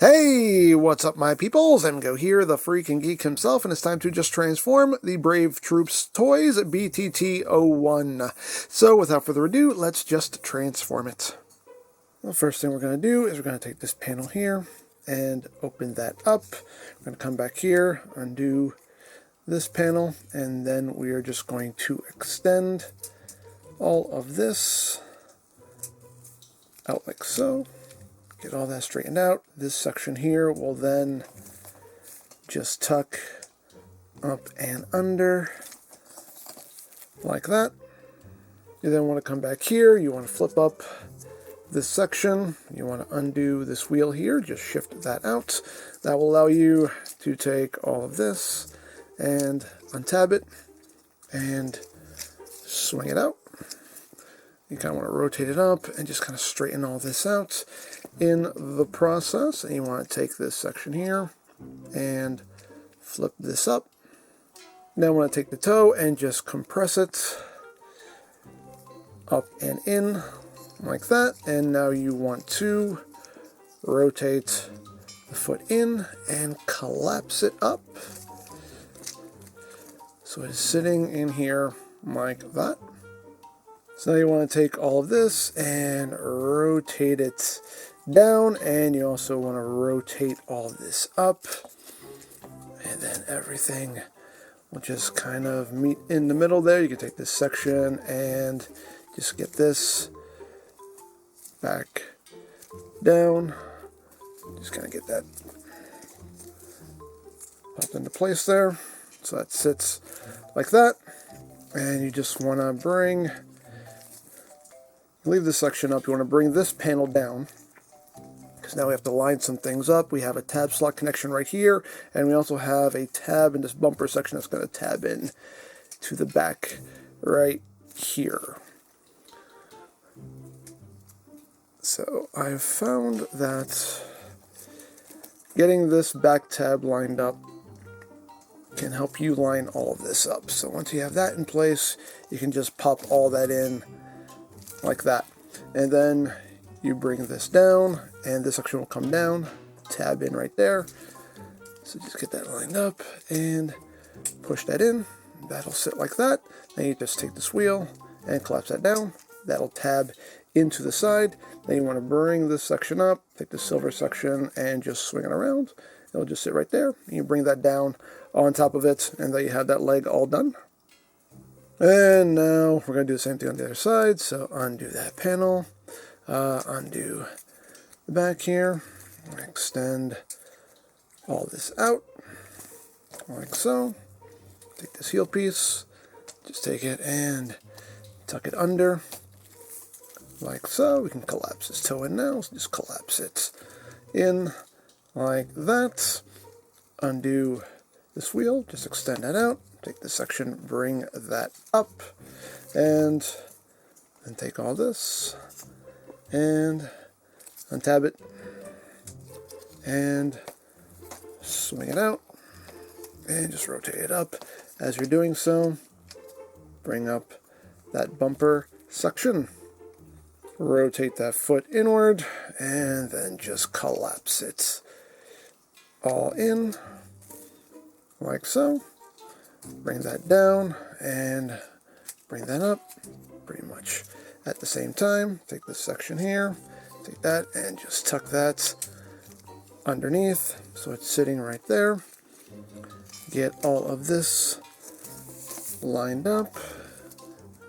Hey, what's up my peoples? MGO here, the freaking geek himself, and it's time to just transform the Brave Troops Toys BTT-01. So without further ado, let's just transform it. The first thing we're going to do is we're going to take this panel here and open that up. We're going to come back here, undo this panel, and then we are just going to extend all of this out like so. Get all that straightened out. This section here will then just tuck up and under like that. You then want to come back here. You want to flip up this section. You want to undo this wheel here. Just shift that out. That will allow you to take all of this and untab it and swing it out. You kind of want to rotate it up and just kind of straighten all this out in the process. And you want to take this section here and flip this up. Now I want to take the toe and just compress it up and in like that. And now you want to rotate the foot in and collapse it up. So it's sitting in here like that. So now you want to take all of this and rotate it down, and you also want to rotate all of this up, and then everything will just kind of meet in the middle there. You can take this section and just get this back down. Just kind of get that popped into place there. So that sits like that, and you just want to leave this section up. You want to bring this panel down, because now we have to line some things up. We have a tab slot connection right here, and we also have a tab in this bumper section that's going to tab in to the back right here. So I've found that getting this back tab lined up can help you line all of this up. So once you have that in place, you can just pop all that in like that, and then you bring this down, and this section will come down, tab in right there. So just get that lined up and push that in. That'll sit like that. Then you just take this wheel and collapse that down. That'll tab into the side. Then you want to bring this section up, take the silver section and just swing it around. It'll just sit right there. You bring that down on top of it, and then you have that leg all done. And now we're going to do the same thing on the other side. So undo that panel, undo the back here, extend all this out like so. Take this heel piece, just take it and tuck it under like so. We can collapse this toe in now, so just collapse it in like that. Undo this wheel, just extend that out. Take this section, bring that up, and then take all this and untab it and swing it out, and just rotate it up. As you're doing so, bring up that bumper section, rotate that foot inward, and then just collapse it all in like so. Bring that down and bring that up pretty much at the same time. Take this section here, take that and just tuck that underneath so it's sitting right there. Get all of this lined up.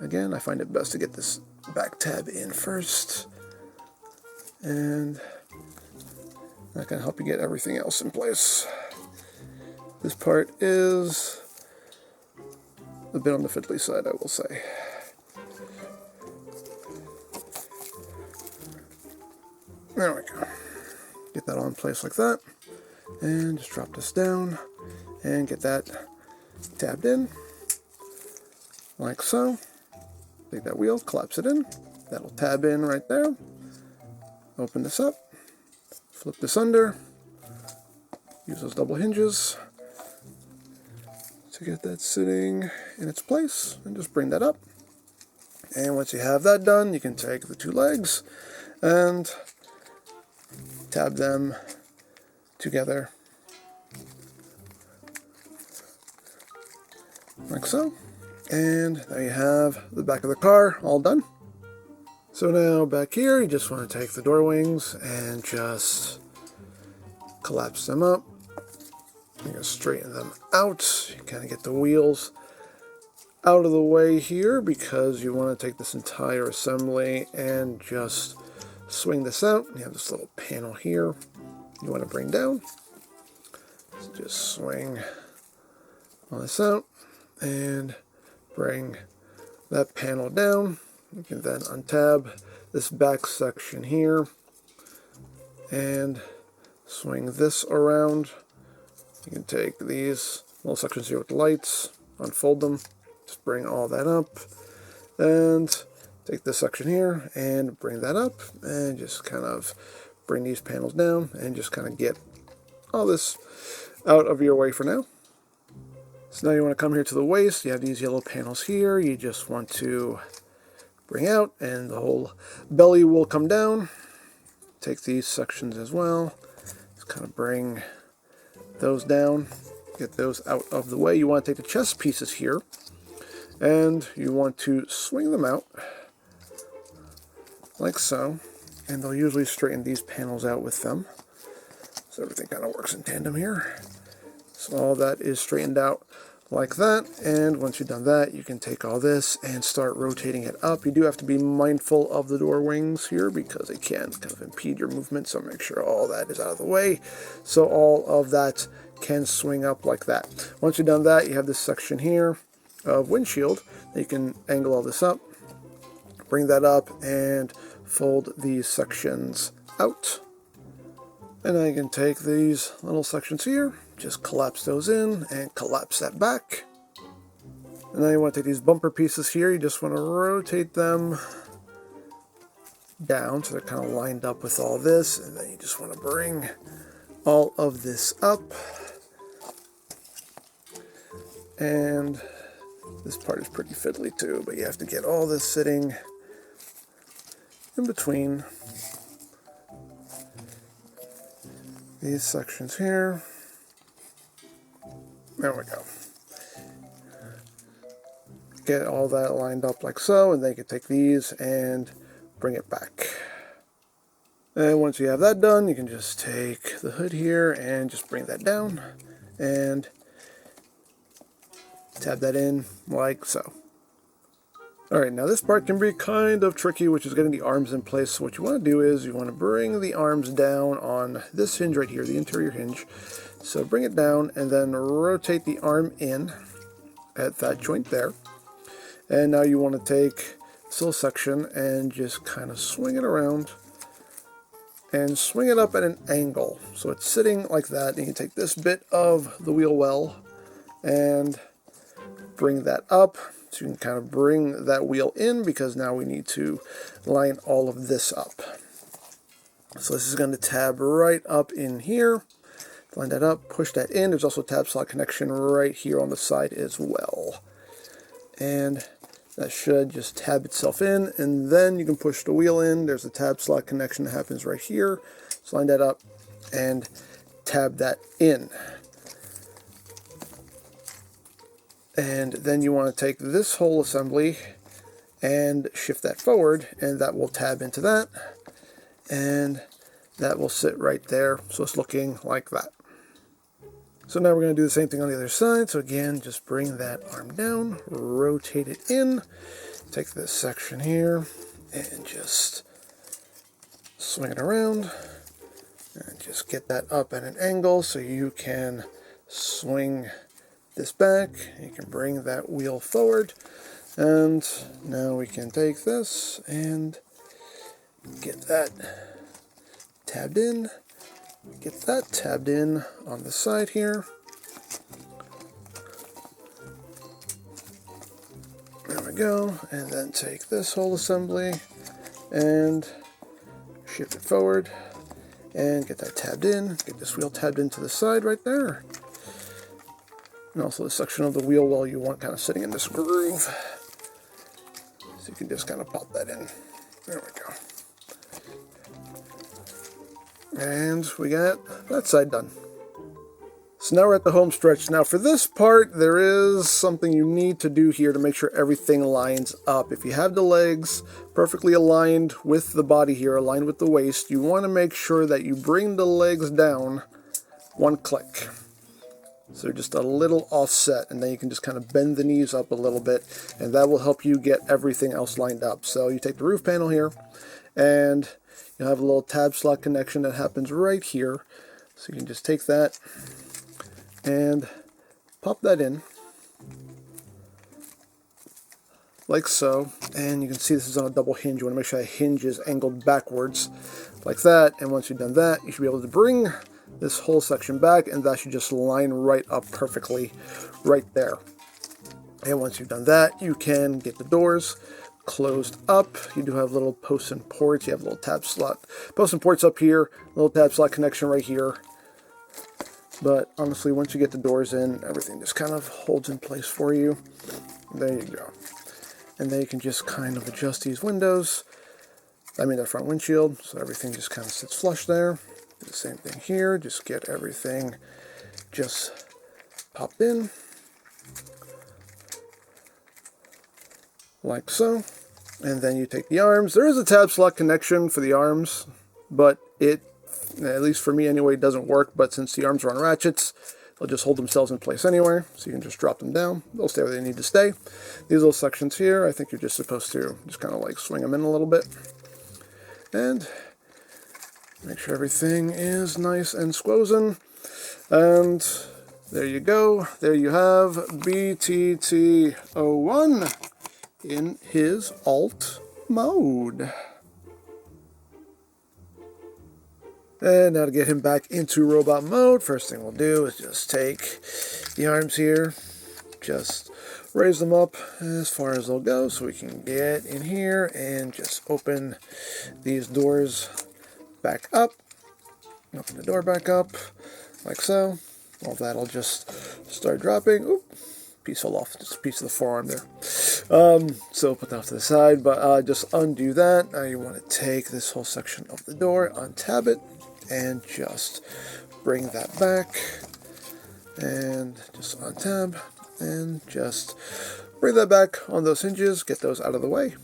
Again, I find it best to get this back tab in first, and that can help you get everything else in place. This part is a bit on the fiddly side, I will say. There we go. Get that all in place like that, and just drop this down and get that tabbed in like so. Take that wheel, collapse it in. That'll tab in right there. Open this up, flip this under, use those double hinges to get that sitting in its place, and just bring that up. And once you have that done, you can take the two legs and tab them together like so. And there you have the back of the car all done. So now back here, you just want to take the door wings and just collapse them up. You're going to straighten them out. You kind of get the wheels out of the way here because you want to take this entire assembly and just swing this out. You have this little panel here you want to bring down. So just swing all this out and bring that panel down. You can then untab this back section here and swing this around. You can take these little sections here with the lights, unfold them, just bring all that up, and take this section here and bring that up, and just kind of bring these panels down and just kind of get all this out of your way for now. So now you want to come here to the waist. You have these yellow panels here. You just want to bring out, and the whole belly will come down. Take these sections as well. Just kind of bring those down. Get those out of the way. You want to take the chest pieces here, and you want to swing them out like so. And they'll usually straighten these panels out with them. So everything kind of works in tandem here. So all that is straightened out like that, and once you've done that, you can take all this and start rotating it up. You do have to be mindful of the door wings here because they can kind of impede your movement, so make sure all that is out of the way. So all of that can swing up like that. Once you've done that, you have this section here of windshield. You can angle all this up, bring that up, and fold these sections out. And then you can take these little sections here, just collapse those in and collapse that back. And then you want to take these bumper pieces here, you just want to rotate them down so they're kind of lined up with all this. And then you just want to bring all of this up. And this part is pretty fiddly too, but you have to get all this sitting in between these sections here. There we go. Get all that lined up like so, and then you can take these and bring it back. And once you have that done, you can just take the hood here and just bring that down and tab that in like so. Alright, now this part can be kind of tricky, which is getting the arms in place. So what you want to do is you want to bring the arms down on this hinge right here, the interior hinge. So bring it down and then rotate the arm in at that joint there. And now you want to take this little section and just kind of swing it around and swing it up at an angle. So it's sitting like that, and you take this bit of the wheel well and bring that up. So you can kind of bring that wheel in because now we need to line all of this up. So this is going to tab right up in here. Line that up, push that in. There's also a tab slot connection right here on the side as well. And that should just tab itself in, and then you can push the wheel in. There's a tab slot connection that happens right here. So line that up and tab that in. And then you want to take this whole assembly and shift that forward, and that will tab into that, and that will sit right there. So it's looking like that. So now we're going to do the same thing on the other side. So again, just bring that arm down, rotate it in, take this section here, and just swing it around, and just get that up at an angle so you can swing this back. You can bring that wheel forward, and now we can take this and get that tabbed in, get that tabbed in on the side here. There we go. And then take this whole assembly and shift it forward and get that tabbed in, get this wheel tabbed into the side right there. And also the section of the wheel well you want kind of sitting in this groove. So you can just kind of pop that in. There we go. And we got that side done. So now we're at the home stretch. Now for this part, there is something you need to do here to make sure everything lines up. If you have the legs perfectly aligned with the body here, aligned with the waist, you want to make sure that you bring the legs down one click. So just a little offset, and then you can just kind of bend the knees up a little bit, and that will help you get everything else lined up. So you take the roof panel here, and you'll have a little tab slot connection that happens right here. So you can just take that and pop that in like so, and you can see this is on a double hinge. You want to make sure that hinge is angled backwards like that, and once you've done that, you should be able to bring this whole section back, and that should just line right up perfectly right there. And once you've done that, you can get the doors closed up. You do have little posts and ports. You have a little tab slot posts and ports up here, little tab slot connection right here. But honestly, once you get the doors in, everything just kind of holds in place for you. There you go. And then you can just kind of adjust these windows. I mean, the front windshield, so everything just kind of sits flush there. Do the same thing here. Just get everything just popped in. Like so. And then you take the arms. There is a tab slot connection for the arms, but it, at least for me anyway, doesn't work. But since the arms are on ratchets, they'll just hold themselves in place anywhere. So you can just drop them down. They'll stay where they need to stay. These little sections here, I think you're just supposed to just kind of like swing them in a little bit. And make sure everything is nice and squozen. And there you go. There you have BTT-01 in his alt mode. And now to get him back into robot mode, first thing we'll do is just take the arms here, just raise them up as far as they'll go so we can get in here and just open these doors back up. Open the door back up like so. All that'll just start dropping. Oop, piece fell off, just a piece of the forearm there. So put that off to the side, but just undo that. Now you want to take this whole section of the door, untab it, and just bring that back, and just untab, and just bring that back on those hinges, get those out of the way.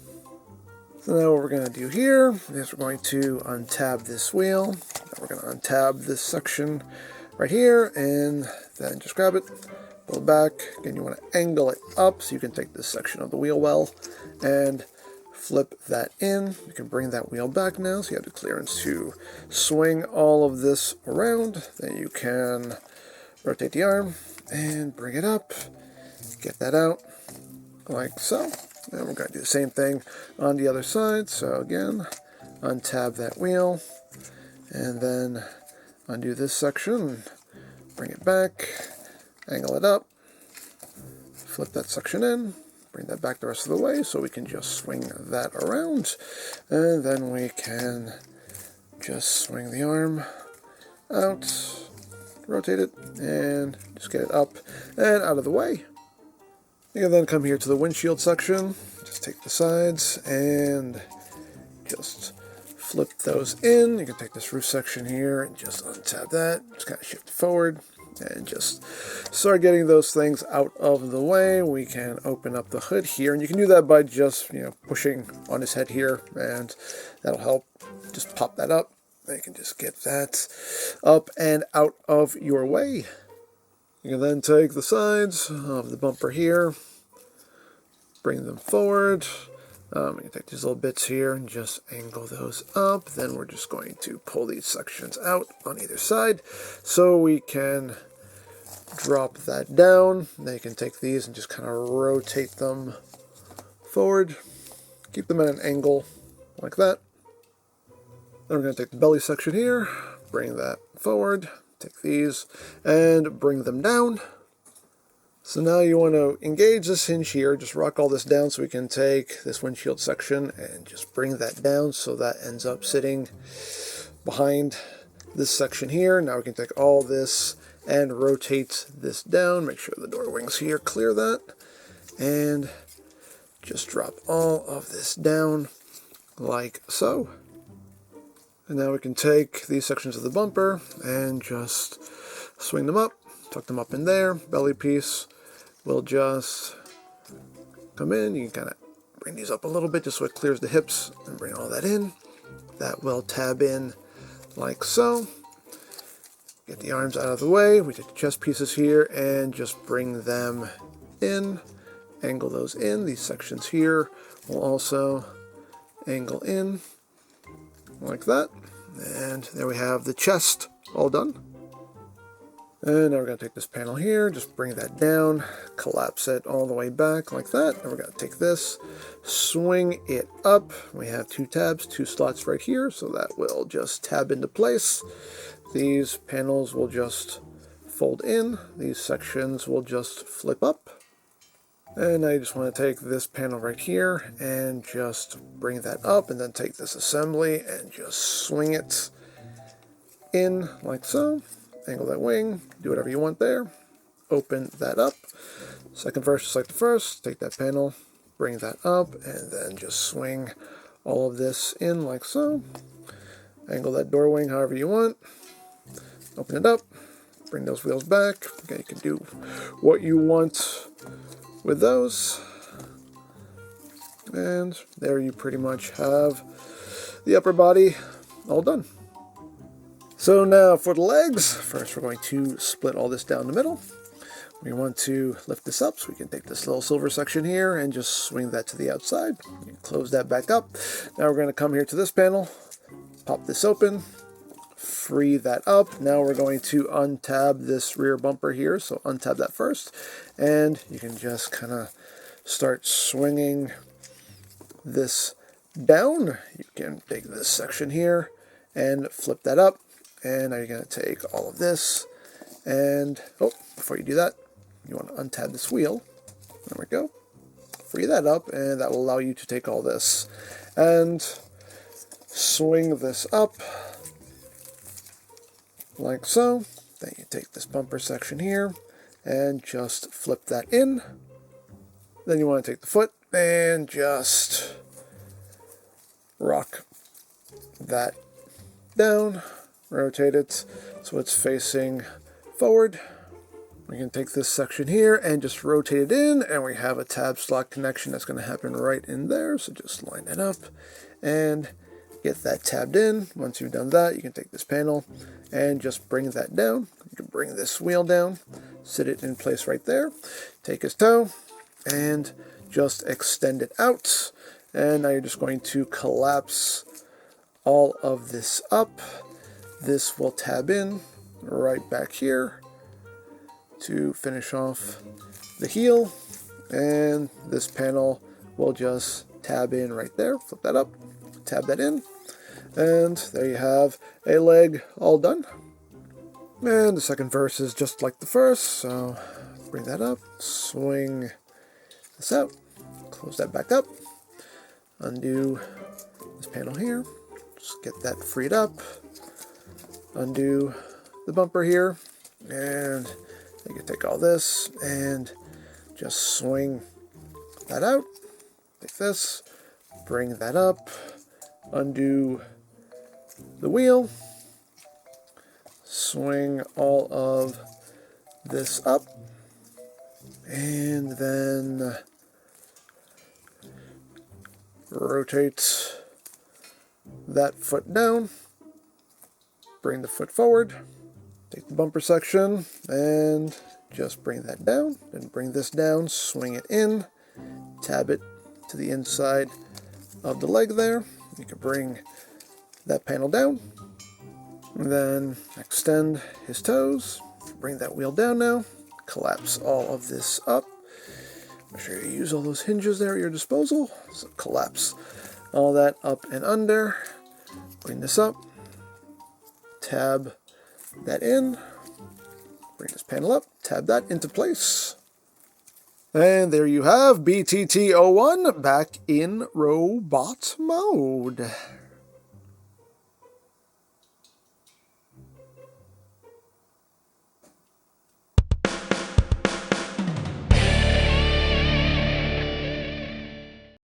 So now what we're going to do here is we're going to untab this wheel, then we're going to untab this section right here, and then just grab it, pull it back. Again, you want to angle it up so you can take this section of the wheel well, and flip that in. You can bring that wheel back now, so you have the clearance to swing all of this around. Then you can rotate the arm and bring it up, get that out like so. And we're going to do the same thing on the other side. So again, untab that wheel, and then undo this section, bring it back, angle it up, flip that section in, bring that back the rest of the way so we can just swing that around, and then we can just swing the arm out, rotate it, and just get it up and out of the way. You can then come here to the windshield section, just take the sides and just flip those in. You can take this roof section here and just untab that, just kind of shift forward, and just start getting those things out of the way. We can open up the hood here, and you can do that by just, pushing on his head here, and that'll help. Just pop that up, and you can just get that up and out of your way. You can then take the sides of the bumper here, bring them forward. You can take these little bits here and just angle those up. Then we're just going to pull these sections out on either side so we can drop that down. Then you can take these and just kind of rotate them forward. Keep them at an angle like that. Then we're going to take the belly section here, bring that forward, take these and bring them down. So now you want to engage this hinge here, just rock all this down so we can take this windshield section and just bring that down so that ends up sitting behind this section here. Now we can take all this and rotate this down, make sure the door wings here clear that, and just drop all of this down like so. And now we can take these sections of the bumper and just swing them up, tuck them up in there. Belly piece will just come in. You can kind of bring these up a little bit just so it clears the hips and bring all that in. That will tab in like so. Get the arms out of the way. We take the chest pieces here and just bring them in. Angle those in. These sections here will also angle in like that. And there we have the chest all done. And now we're going to take this panel here, just bring that down, collapse it all the way back like that. And we're going to take this, swing it up. We have 2 tabs, 2 slots right here, so that will just tab into place. These panels will just fold in. These sections will just flip up. And now you just want to take this panel right here and just bring that up, and then take this assembly and just swing it in like so. Angle that wing, do whatever you want there. Open that up. Second verse just like the first. Take that panel, bring that up, and then just swing all of this in like so. Angle that door wing however you want. Open it up. Bring those wheels back. Okay, you can do what you want with those. And there you pretty much have the upper body all done. So now for the legs, first we're going to split all this down the middle. We want to lift this up so we can take this little silver section here and just swing that to the outside. You close that back up. Now we're going to come here to this panel, pop this open, free that up. Now we're going to untab this rear bumper here, so untab that first. And you can just kind of start swinging this down. You can take this section here and flip that up. And now you're going to take all of this and, oh, before you do that, you want to untab this wheel. There we go. Free that up, and that will allow you to take all this and swing this up like so. Then you take this bumper section here and just flip that in. Then you want to take the foot and just rock that down. Rotate it so it's facing forward. We can take this section here and just rotate it in, and we have a tab slot connection that's going to happen right in there. So just line it up and get that tabbed in. Once you've done that, you can take this panel and just bring that down. You can bring this wheel down, sit it in place right there. Take his toe and just extend it out. And now you're just going to collapse all of this up. This will tab in right back here to finish off the heel, and this panel will just tab in right there. Flip that up, tab that in, and there you have a leg all done. And the second verse is just like the first, so bring that up, swing this out, close that back up, undo this panel here, just get that freed up. Undo the bumper here, and you can take all this and just swing that out. Take this, bring that up, undo the wheel, swing all of this up, and then rotate that foot down. Bring the foot forward, take the bumper section, and just bring that down. Then bring this down, swing it in, tab it to the inside of the leg there. You can bring that panel down, and then extend his toes. Bring that wheel down now, collapse all of this up. Make sure you use all those hinges there at your disposal. So collapse all that up and under. Bring this up. Tab that in, bring this panel up, tab that into place. And there you have BTT-01 back in robot mode.